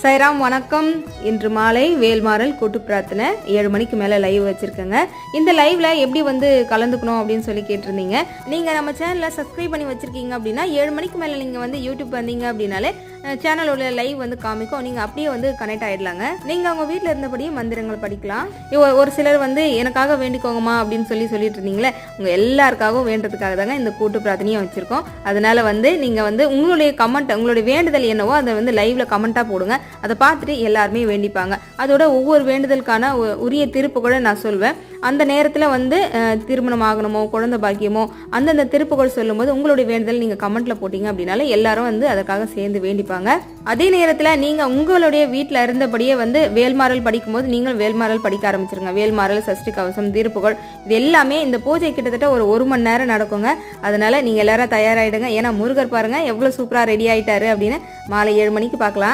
சைராம் வணக்கம். இன்று மாலை வேல்மாறல் கூட்டு பிரார்த்தனை 7 மணிக்கு மேலே லைவ் வச்சுருக்கேங்க. இந்த லைவ்ல எப்படி கலந்துக்கணும் அப்படின்னு சொல்லி கேட்டிருந்தீங்க. நீங்கள் நம்ம சேனலை சப்ஸ்கிரைப் பண்ணி வச்சுருக்கீங்க அப்படின்னா 7 மணிக்கு மேலே நீங்கள் யூடியூப் வந்தீங்க அப்படின்னாலே சேனலோட லைவ் காமிக்கும். நீங்கள் அப்படியே கனெக்ட் ஆகிடலாங்க. நீங்கள் அவங்க வீட்டில் இருந்தபடியே மந்திரங்கள் படிக்கலாம். ஒரு சிலர் எனக்காக வேண்டிக்கோங்கம்மா அப்படின்னு சொல்லிட்டு இருந்தீங்களே, உங்கள் எல்லாருக்காகவும் வேண்டதுக்காக தாங்க இந்த கூட்டு பிரார்த்தனையும் வச்சுருக்கோம். அதனால நீங்கள் உங்களுடைய கமெண்ட், உங்களுடைய வேண்டுதல் என்னவோ அதை லைவ்ல கமெண்ட்டாக போடுங்க. அதை பார்த்துட்டு எல்லாருமே வேண்டிப்பாங்க. அதோட ஒவ்வொரு வேண்டுதலுக்கான உரிய திருப்புகழை நான் சொல்வேன். அந்த நேரத்தில் திருமணம் ஆகணுமோ குழந்தை பாக்கியமோ அந்தந்த திருப்புகழ் சொல்லும்போது உங்களுடைய வேண்டுதல் நீங்கள் கமெண்ட்ல போட்டீங்க அப்படின்னால எல்லாரும் அதற்காக சேர்ந்து வேண்டிப்பாங்க. அதே நேரத்தில் நீங்கள் உங்களுடைய வீட்டில் இருந்தபடியே வேல்மாறல் படிக்கும்போது நீங்கள் வேல்மாறல் படிக்க ஆரம்பிச்சிருங்க. வேல்மாறல், சஷ்டி கவசம், திருப்புகழ் இது எல்லாமே இந்த பூஜை கிட்டத்தட்ட ஒரு மணி நேரம் நடக்குங்க. அதனால நீங்கள் எல்லாரும் தயாராகிடுங்க. ஏன்னா முருகர் பாருங்க எவ்வளோ சூப்பராக ரெடி ஆயிட்டாரு அப்படின்னு. மாலை 7 மணிக்கு பார்க்கலாம்.